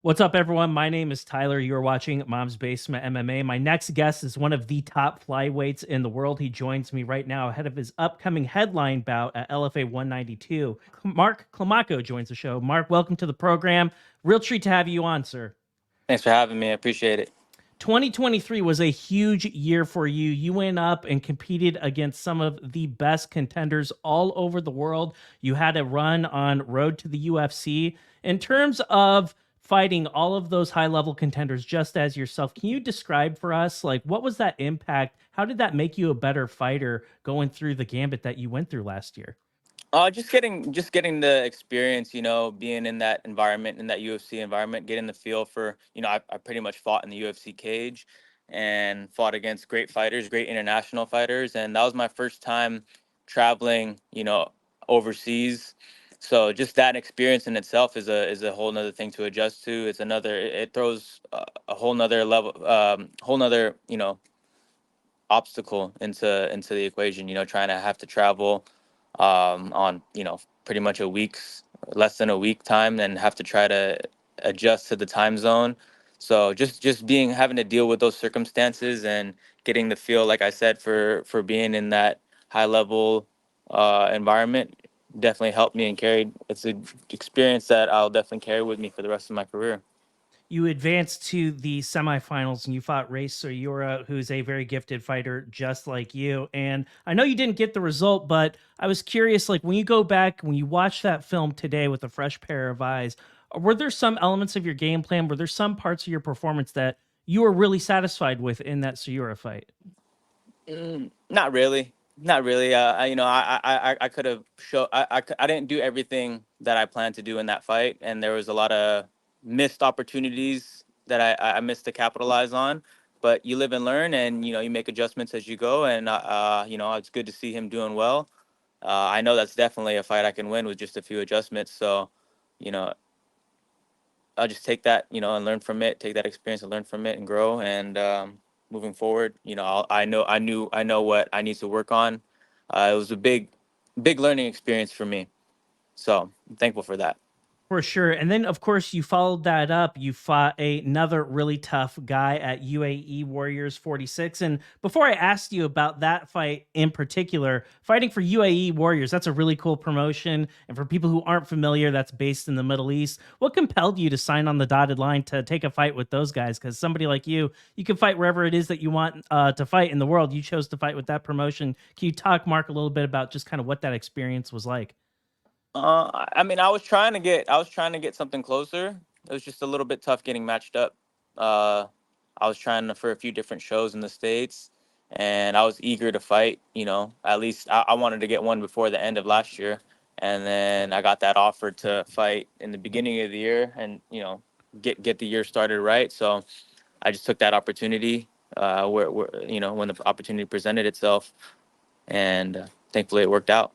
What's up, everyone? My name is Tyler. You're watching Mom's Basement MMA. My next guest is one of the top flyweights in the world. He joins me right now ahead of his upcoming headline bout at LFA 192. Mark Climaco joins the show. Mark, welcome to the program. Real treat to have you on, sir. Thanks for having me. I appreciate it. 2023 was a huge year for you. You went up and competed against some of the best contenders all over the world. You had a run on Road to the UFC. In terms of fighting all of those high level contenders just as yourself, can you describe for us, like, what was that impact? How did that make you a better fighter going through the gambit that you went through last year? Just getting the experience, being in that environment, in that UFC environment, getting the feel for, I pretty much fought in the UFC cage and fought against great fighters, great international fighters, and that was my first time traveling, overseas. So just that experience in itself is a whole nother thing to adjust to. It throws a whole nother level, whole nother, obstacle into the equation. Trying to have to travel on pretty much less than a week time, and have to try to adjust to the time zone. So just being having to deal with those circumstances and getting the feel, like I said, for being in that high level environment definitely helped me and carried. It's an experience that I'll definitely carry with me for the rest of my career. You advanced to the semifinals and you fought Ray Soyura, who's a very gifted fighter just like you. And I know you didn't get the result, but I was curious, like, when you go back, when you watch that film today with a fresh pair of eyes, were there some elements of your game plan? Were there some parts of your performance that you were really satisfied with in that Soyura fight? Not really. Not really. I could have show. I didn't do everything that I planned to do in that fight, and there was a lot of missed opportunities that I missed to capitalize on. But you live and learn, and you make adjustments as you go. And it's good to see him doing well. I know that's definitely a fight I can win with just a few adjustments. So, you know, I'll just take that, and learn from it. Take that experience and learn from it and grow. And moving forward, I know what I need to work on. It was a big learning experience for me. So I'm thankful for that. For sure. And then, of course, you followed that up. You fought another really tough guy at UAE Warriors 46. And before I asked you about that fight in particular, fighting for UAE Warriors, that's a really cool promotion. And for people who aren't familiar, that's based in the Middle East. What compelled you to sign on the dotted line to take a fight with those guys? Because somebody like you can fight wherever it is that you want to fight in the world. You chose to fight with that promotion. Can you talk, Mark, a little bit about just kind of what that experience was like? I mean, I was trying to get something closer. It was just a little bit tough getting matched up. Uh, I was for a few different shows in the States, and I was eager to fight. At least I wanted to get one before the end of last year, and then I got that offer to fight in the beginning of the year, and get the year started right. So I just took that opportunity, when the opportunity presented itself, and thankfully it worked out.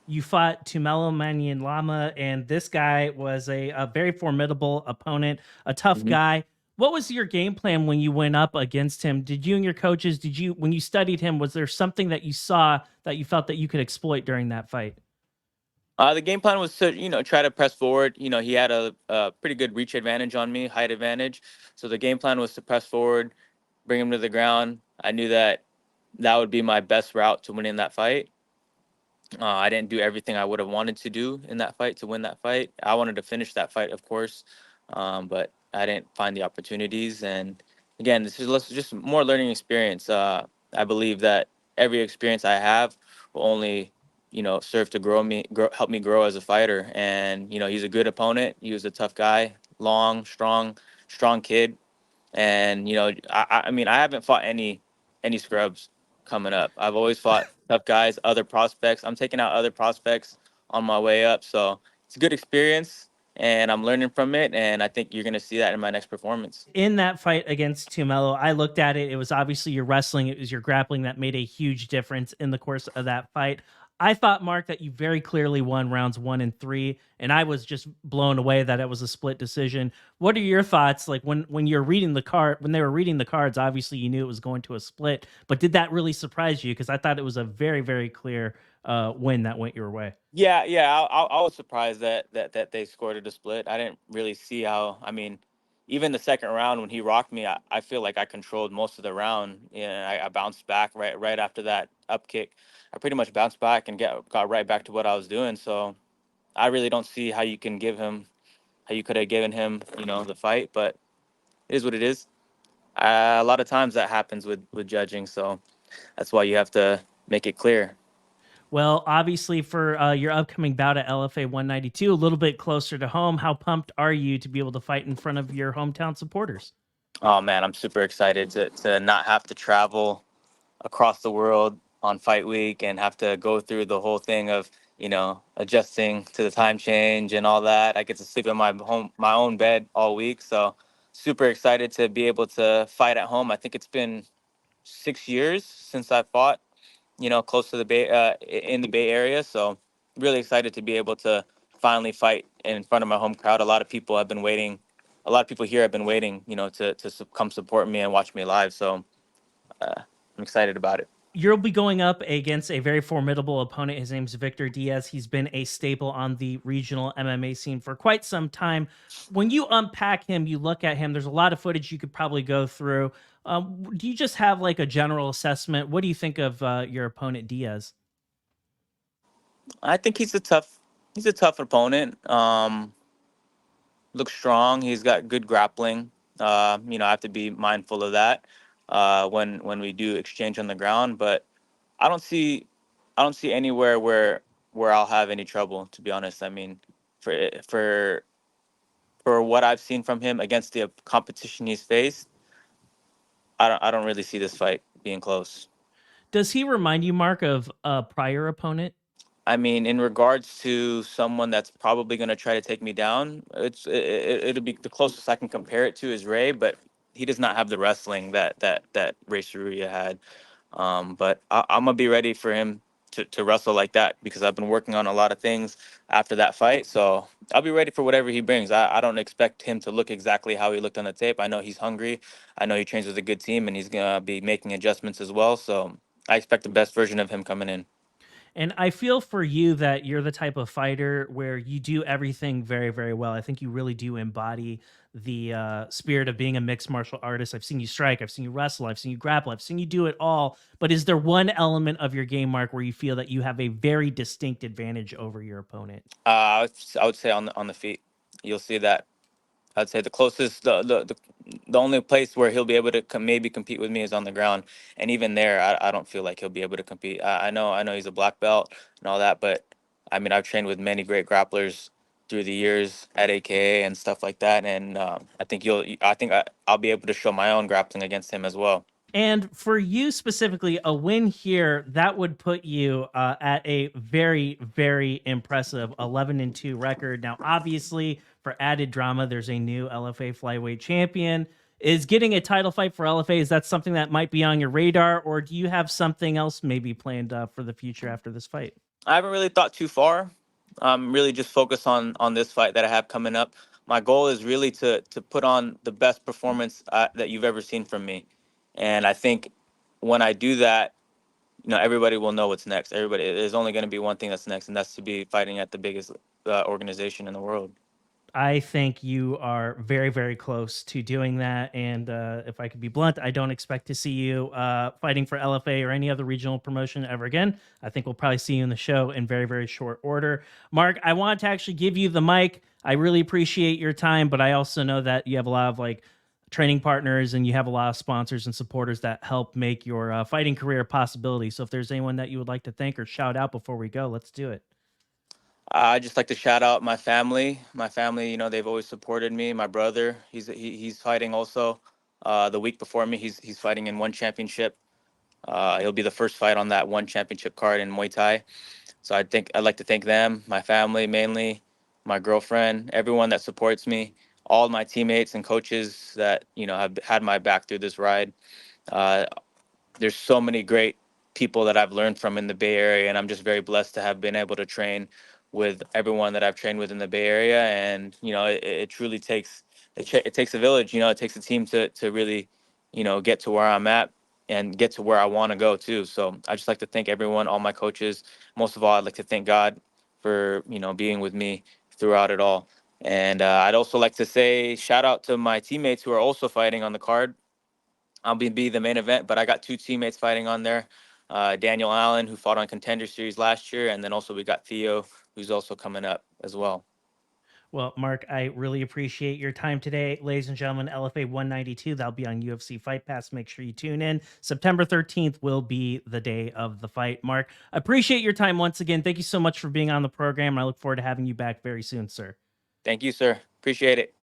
You fought Tumelo Manyamala, and this guy was a very formidable opponent, a tough guy. What was your game plan when you went up against him? Did you and your coaches, when you studied him, was there something that you saw that you felt that you could exploit during that fight? The game plan was to, try to press forward. He had a pretty good reach advantage on me, height advantage. So the game plan was to press forward, bring him to the ground. I knew that that would be my best route to winning that fight. I didn't do everything I would have wanted to do in that fight to win that fight. I wanted to finish that fight, of course, but I didn't find the opportunities. And again, this is just more learning experience. I believe that every experience I have will only, serve to help me grow as a fighter. And he's a good opponent. He was a tough guy, long, strong kid. And I mean, I haven't fought any scrubs coming up. I've always fought tough guys, other prospects. I'm taking out other prospects on my way up, so it's a good experience, and I'm learning from it. And I think you're gonna see that in my next performance. In that fight against Tumelo, I looked at it. It was obviously your wrestling, it was your grappling that made a huge difference in the course of that fight. I thought, Mark, that you very clearly won rounds 1 and 3, and I was just blown away that it was a split decision. What are your thoughts? Like, when you're reading the card, when they were reading the cards, obviously you knew it was going to a split, but did that really surprise you? Because I thought it was a very, very clear win that went your way. Yeah. I was surprised that they scored it a split. I didn't really see how. I mean, even the second round when he rocked me, I feel like I controlled most of the round. And I bounced back right after that up kick. I pretty much bounced back and got right back to what I was doing. So I really don't see how you could have given him, the fight. But it is what it is. A lot of times that happens with judging. So that's why you have to make it clear. Well, obviously, for your upcoming bout at LFA 192, a little bit closer to home, how pumped are you to be able to fight in front of your hometown supporters? Oh man, I'm super excited to not have to travel across the world on fight week and have to go through the whole thing of adjusting to the time change and all that. I get to sleep in my own bed all week, so super excited to be able to fight at home. I think it's been 6 years since I fought, close to the Bay, in the Bay Area. So really excited to be able to finally fight in front of my home crowd. A lot of people have been waiting. A lot of people here have been waiting, to come support me and watch me live. So I'm excited about it. You'll be going up against a very formidable opponent. His name's Victor Diaz. He's been a staple on the regional MMA scene for quite some time. When you unpack him, you look at him, there's a lot of footage you could probably go through. Do you just have like a general assessment? What do you think of your opponent, Diaz? I think he's a tough opponent. Looks strong. He's got good grappling. I have to be mindful of that when we do exchange on the ground. But I don't see I don't see anywhere where I'll have any trouble. To be honest, I mean, for for for what I've seen from him against the competition he's faced, I don't really see this fight being close. Does he remind you, Mark, of a prior opponent? I mean, in regards to someone that's probably going to try to take me down, it'll be the closest I can compare it to is Ray, but he does not have the wrestling that Ray Saruya had. But I'm gonna be ready for him to wrestle like that because I've been working on a lot of things after that fight. So I'll be ready for whatever he brings. I don't expect him to look exactly how he looked on the tape. I know he's hungry. I know he trains with a good team, and he's gonna be making adjustments as well. So I expect the best version of him coming in. And I feel for you that you're the type of fighter where you do everything very, very well. I think you really do embody the spirit of being a mixed martial artist. I've seen you strike, I've seen you wrestle, I've seen you grapple, I've seen you do it all. But is there one element of your game, Mark, where you feel that you have a very distinct advantage over your opponent? I would say on the feet, you'll see that. I'd say the closest, the only place where he'll be able to maybe compete with me is on the ground, and even there, I don't feel like he'll be able to compete. I know he's a black belt and all that, but I mean I've trained with many great grapplers through the years at AKA and stuff like that, and I'll be able to show my own grappling against him as well. And for you specifically, a win here that would put you at a very, very impressive 11-2 record. Now, obviously, for added drama, there's a new LFA flyweight champion. Is getting a title fight for LFA, is that something that might be on your radar, or do you have something else maybe planned for the future after this fight? I haven't really thought too far. I'm really just focused on this fight that I have coming up. My goal is really to put on the best performance that you've ever seen from me, and I think when I do that, everybody will know what's next. Everybody, there's only going to be one thing that's next, and that's to be fighting at the biggest organization in the world. I think you are very, very close to doing that. And if I could be blunt, I don't expect to see you fighting for LFA or any other regional promotion ever again. I think we'll probably see you in the show in very, very short order. Mark, I want to actually give you the mic. I really appreciate your time, but I also know that you have a lot of like training partners and you have a lot of sponsors and supporters that help make your fighting career a possibility. So if there's anyone that you would like to thank or shout out before we go, let's do it. I just like to shout out my family. My family, they've always supported me. My brother, he's fighting also. The week before me, he's fighting in one championship. It'll be the first fight on that one championship card in Muay Thai. So I'd like to thank them, my family mainly, my girlfriend, everyone that supports me, all my teammates and coaches that have had my back through this ride. Uh, there's so many great people that I've learned from in the Bay Area, and I'm just very blessed to have been able to train with everyone that I've trained with in the Bay Area. And it truly takes it takes a village. It takes a team to really get to where I'm at and get to where I want to go too. So I just like to thank everyone, all my coaches. Most of all, I'd like to thank God for being with me throughout it all. And I'd also like to say shout out to my teammates who are also fighting on the card. I'll be the main event, but I got two teammates fighting on there. Daniel Allen, who fought on Contender Series last year, and then also we got Theo, who's also coming up as well. Well, Mark, I really appreciate your time today. Ladies and gentlemen, LFA 192, that'll be on UFC Fight Pass. Make sure you tune in. September 13th will be the day of the fight. Mark, I appreciate your time once again. Thank you so much for being on the program. And I look forward to having you back very soon, sir. Thank you, sir. Appreciate it.